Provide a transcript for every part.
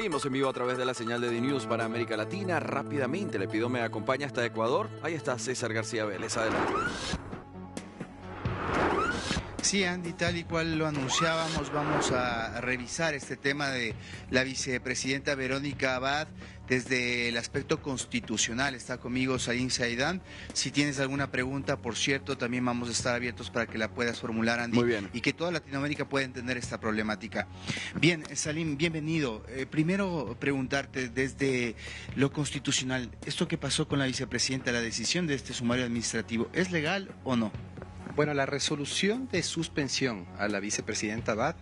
Seguimos en vivo a través de la señal de DNews para América Latina. Rápidamente le pido me acompañe hasta Ecuador. Ahí está César García Vélez. Adelante. Sí, Andy, tal y cual lo anunciábamos, vamos a revisar este tema de la vicepresidenta Verónica Abad desde el aspecto constitucional. Está conmigo Salim Saidán. Si tienes alguna pregunta, por cierto, también vamos a estar abiertos para que la puedas formular, Andy. Muy bien. Y que toda Latinoamérica pueda entender esta problemática. Bien, Salim, bienvenido. Primero preguntarte desde lo constitucional, ¿esto que pasó con la vicepresidenta, la decisión de este sumario administrativo, es legal o no? Bueno, la resolución de suspensión a la vicepresidenta Abad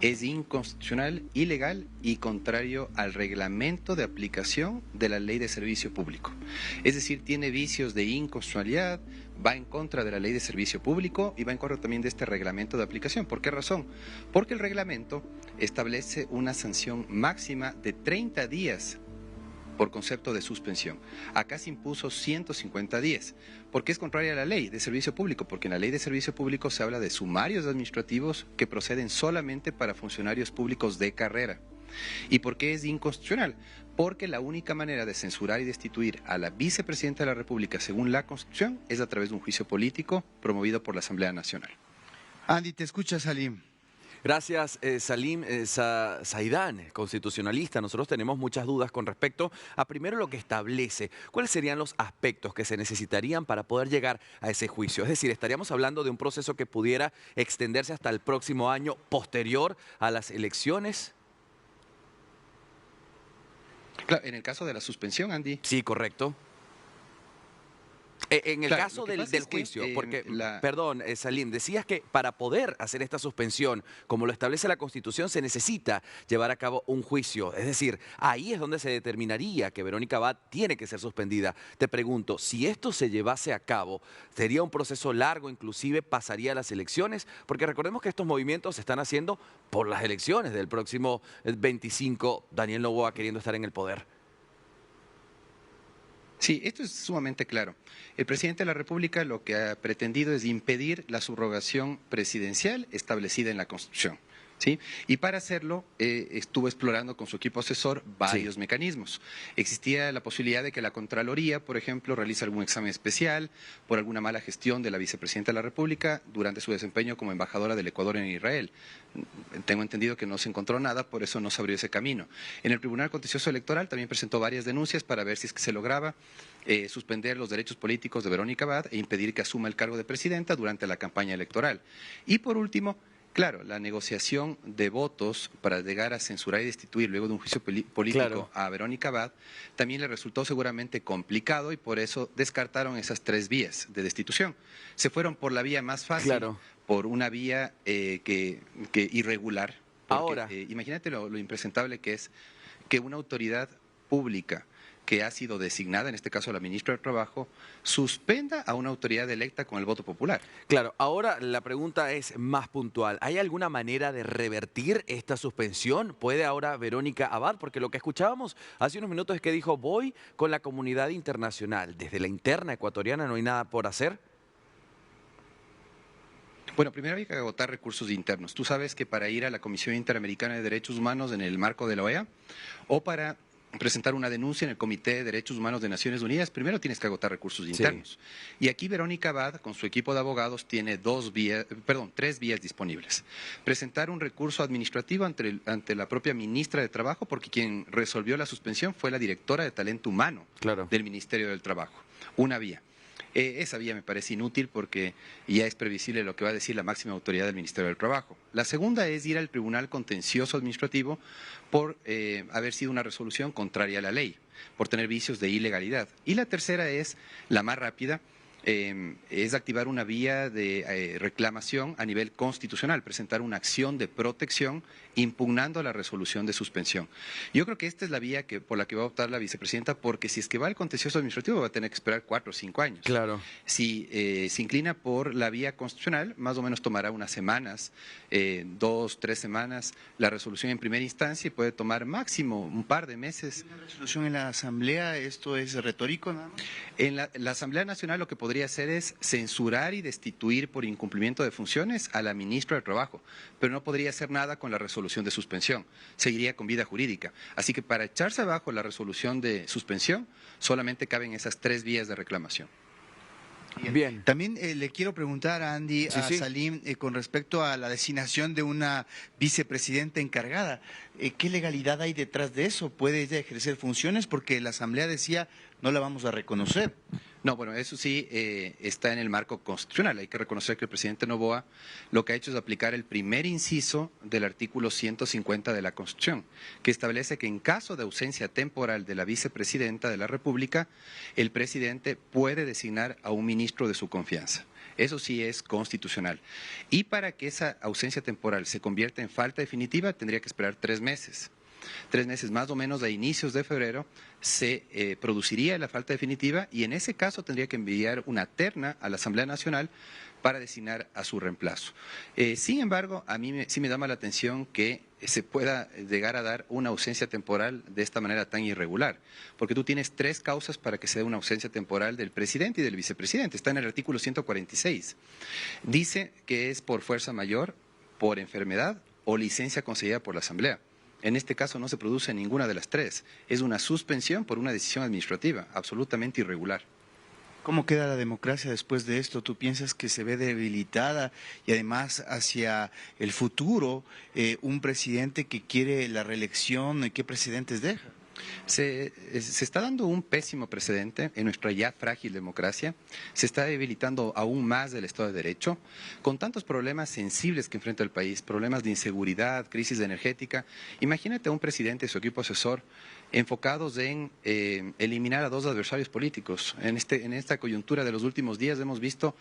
es inconstitucional, ilegal y contrario al reglamento de aplicación de la Ley de Servicio Público. Es decir, tiene vicios de inconstitucionalidad, va en contra de la Ley de Servicio Público y va en contra también de este reglamento de aplicación. ¿Por qué razón? Porque el reglamento establece una sanción máxima de 30 días por concepto de suspensión. Acá se impuso 150 días. ¿Por qué es contraria a la ley de servicio público? Porque en la ley de servicio público se habla de sumarios administrativos que proceden solamente para funcionarios públicos de carrera. ¿Y por qué es inconstitucional? Porque la única manera de censurar y destituir a la vicepresidenta de la República, según la Constitución, es a través de un juicio político promovido por la Asamblea Nacional. Andy, te escucha, Salim. Gracias, Salim Saidán, constitucionalista. Nosotros tenemos muchas dudas con respecto a primero lo que establece. ¿Cuáles serían los aspectos que se necesitarían para poder llegar a ese juicio? Es decir, estaríamos hablando de un proceso que pudiera extenderse hasta el próximo año posterior a las elecciones. Claro, en el caso de la suspensión, Andy. Sí, correcto. En el Claro, caso lo que del pasa es que, juicio, porque, la- perdón, Salim, decías que para poder hacer esta suspensión, como lo establece la Constitución, se necesita llevar a cabo un juicio. Es decir, ahí es donde se determinaría que Verónica Abad tiene que ser suspendida. Te pregunto, si esto se llevase a cabo, ¿sería un proceso largo, inclusive pasaría a las elecciones? Porque recordemos que estos movimientos se están haciendo por las elecciones del próximo 25, Daniel Noboa queriendo estar en el poder. Sí, esto es sumamente claro. El presidente de la República lo que ha pretendido es impedir la subrogación presidencial establecida en la Constitución. ¿Sí? Y para hacerlo estuvo explorando con su equipo asesor varios mecanismos. Existía la posibilidad de que la Contraloría, por ejemplo, realice algún examen especial por alguna mala gestión de la vicepresidenta de la República durante su desempeño como embajadora del Ecuador en Israel. Tengo entendido que no se encontró nada, por eso no se abrió ese camino. En el Tribunal Contencioso Electoral también presentó varias denuncias para ver si es que se lograba suspender los derechos políticos de Verónica Abad e impedir que asuma el cargo de presidenta durante la campaña electoral. Y por último, claro, la negociación de votos para llegar a censurar y destituir luego de un juicio político a Verónica Abad también le resultó seguramente complicado y por eso descartaron esas 3 vías de destitución. Se fueron por la vía más fácil, por una vía que irregular. Porque, Ahora, imagínate lo impresentable que es que una autoridad pública que ha sido designada, en este caso la ministra del Trabajo, suspenda a una autoridad electa con el voto popular. claro, ahora la pregunta es más puntual. ¿Hay alguna manera de revertir esta suspensión? ¿Puede ahora Verónica Abad? Porque lo que escuchábamos hace unos minutos es que dijo, voy con la comunidad internacional. Desde la interna ecuatoriana no hay nada por hacer. Bueno, primero hay que agotar recursos internos. Tú sabes que para ir a la Comisión Interamericana de Derechos Humanos en el marco de la OEA o para presentar una denuncia en el Comité de Derechos Humanos de Naciones Unidas, primero tienes que agotar recursos internos. Y aquí Verónica Abad, con su equipo de abogados, tiene 3 vías disponibles. Presentar un recurso administrativo ante la propia ministra de Trabajo, porque quien resolvió la suspensión fue la directora de Talento Humano del Ministerio del Trabajo. Una vía. Esa vía me parece inútil porque ya es previsible lo que va a decir la máxima autoridad del Ministerio del Trabajo. La segunda es ir al Tribunal Contencioso Administrativo por haber sido una resolución contraria a la ley, por tener vicios de ilegalidad. Y la tercera es, la más rápida, es activar una vía de reclamación a nivel constitucional, presentar una acción de protección impugnando la resolución de suspensión. Yo creo que esta es la vía por la que va a optar la vicepresidenta, porque si es que va al contencioso administrativo va a tener que esperar 4 o 5 años. Claro. Si se inclina por la vía constitucional, más o menos tomará unas semanas, 2, 3 semanas, la resolución en primera instancia y puede tomar máximo un par de meses. ¿Una resolución en la Asamblea? ¿Esto es retórico nada más? En la Asamblea Nacional lo que podría podría hacer es censurar y destituir por incumplimiento de funciones a la ministra del Trabajo, pero no podría hacer nada con la resolución de suspensión, seguiría con vida jurídica. Así que para echarse abajo la resolución de suspensión, solamente caben esas 3 vías de reclamación. Bien. También le quiero preguntar a Andy, Sí, a sí. Salim, con respecto a la designación de una vicepresidenta encargada. ¿Qué legalidad hay detrás de eso? ¿Puede ella ejercer funciones? Porque la Asamblea decía, no la vamos a reconocer. No, bueno, eso sí está en el marco constitucional. Hay que reconocer que el presidente Noboa lo que ha hecho es aplicar el primer inciso del artículo 150 de la Constitución, que establece que en caso de ausencia temporal de la vicepresidenta de la República, el presidente puede designar a un ministro de su confianza. Eso sí es constitucional. Y para que esa ausencia temporal se convierta en falta definitiva, tendría que esperar 3 meses. 3 meses más o menos a inicios de febrero se produciría la falta definitiva y en ese caso tendría que enviar una terna a la Asamblea Nacional para designar a su reemplazo. Sin embargo, a mí sí me llama la atención que se pueda llegar a dar una ausencia temporal de esta manera tan irregular, porque tú tienes 3 causas para que se dé una ausencia temporal del presidente y del vicepresidente. Está en el artículo 146. Dice que es por fuerza mayor, por enfermedad o licencia concedida por la Asamblea. En este caso no se produce ninguna de las 3. Es una suspensión por una decisión administrativa, absolutamente irregular. ¿Cómo queda la democracia después de esto? ¿Tú piensas que se ve debilitada y además hacia el futuro un presidente que quiere la reelección, qué precedentes deja? Se está dando un pésimo precedente en nuestra ya frágil democracia, se está debilitando aún más el Estado de Derecho, con tantos problemas sensibles que enfrenta el país, problemas de inseguridad, crisis energética. Imagínate a un presidente y su equipo asesor enfocados en eliminar a 2 adversarios políticos. En esta coyuntura de los últimos días hemos visto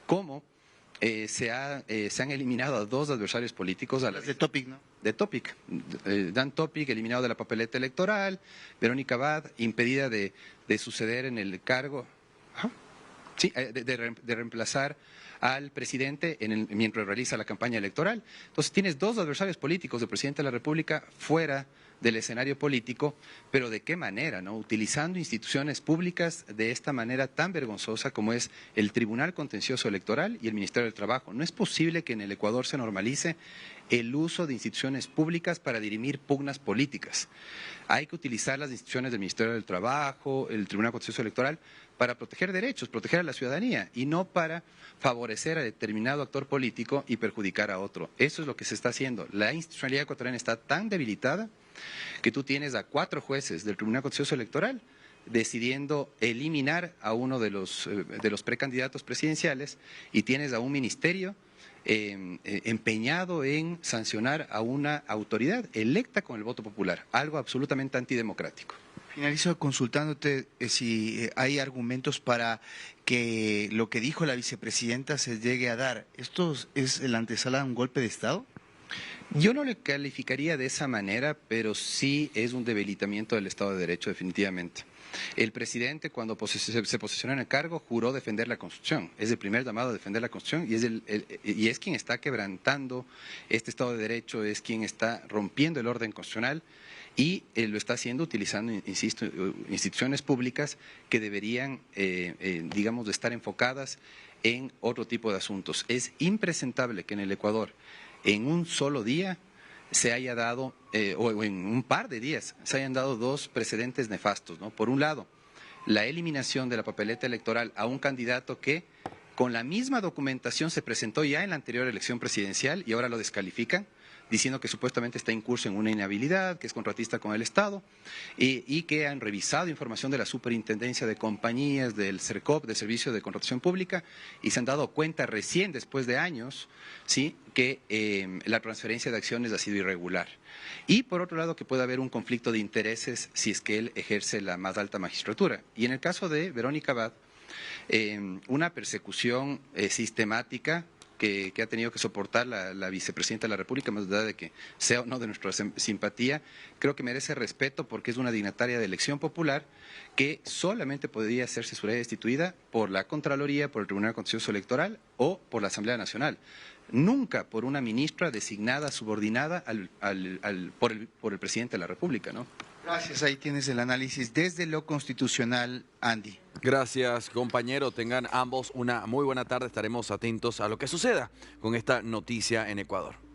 cómo se han eliminado a 2 adversarios políticos. De Topic, ¿no? De Topic. Dan Topic, eliminado de la papeleta electoral, Verónica Abad, impedida de suceder en el cargo, sí, de reemplazar al presidente mientras realiza la campaña electoral. Entonces tienes 2 adversarios políticos del presidente de la República fuera del escenario político, pero ¿de qué manera, no? Utilizando instituciones públicas de esta manera tan vergonzosa como es el Tribunal Contencioso Electoral y el Ministerio del Trabajo. No es posible que en el Ecuador se normalice el uso de instituciones públicas para dirimir pugnas políticas. Hay que utilizar las instituciones del Ministerio del Trabajo, el Tribunal Contencioso Electoral, para proteger derechos, proteger a la ciudadanía y no para favorecer a determinado actor político y perjudicar a otro. Eso es lo que se está haciendo. La institucionalidad ecuatoriana está tan debilitada que tú tienes a 4 jueces del Tribunal Contencioso Electoral decidiendo eliminar a uno de los precandidatos presidenciales y tienes a un ministerio empeñado en sancionar a una autoridad electa con el voto popular, algo absolutamente antidemocrático. Finalizo consultándote si hay argumentos para que lo que dijo la vicepresidenta se llegue a dar. ¿Esto es la antesala de un golpe de Estado? Yo no le calificaría de esa manera, pero sí es un debilitamiento del Estado de Derecho, definitivamente. El presidente, cuando se posicionó en el cargo, juró defender la Constitución. Es el primer llamado a defender la Constitución y es quien está quebrantando este Estado de Derecho, es quien está rompiendo el orden constitucional y lo está haciendo utilizando, insisto, instituciones públicas que deberían, digamos, de estar enfocadas en otro tipo de asuntos. Es impresentable que en el Ecuador, en un solo día, se haya dado, o en un par de días, se hayan dado 2 precedentes nefastos, ¿no? Por un lado, la eliminación de la papeleta electoral a un candidato que con la misma documentación se presentó ya en la anterior elección presidencial y ahora lo descalifican, diciendo que supuestamente está incurso en una inhabilidad, que es contratista con el Estado, y que han revisado información de la Superintendencia de Compañías, del CERCOP, del Servicio de Contratación Pública, y se han dado cuenta recién, después de años, ¿sí?, que la transferencia de acciones ha sido irregular. Y por otro lado, que puede haber un conflicto de intereses si es que él ejerce la más alta magistratura. Y en el caso de Verónica Abad, una persecución sistemática que ha tenido que soportar la vicepresidenta de la República, más allá de que sea o no de nuestra simpatía, creo que merece respeto porque es una dignataria de elección popular que solamente podría ser censurada y destituida por la Contraloría, por el Tribunal Contencioso Electoral o por la Asamblea Nacional. Nunca por una ministra designada, subordinada por el presidente de la República, ¿no? Gracias, ahí tienes el análisis desde lo constitucional, Andy. Gracias, compañero. Tengan ambos una muy buena tarde. Estaremos atentos a lo que suceda con esta noticia en Ecuador.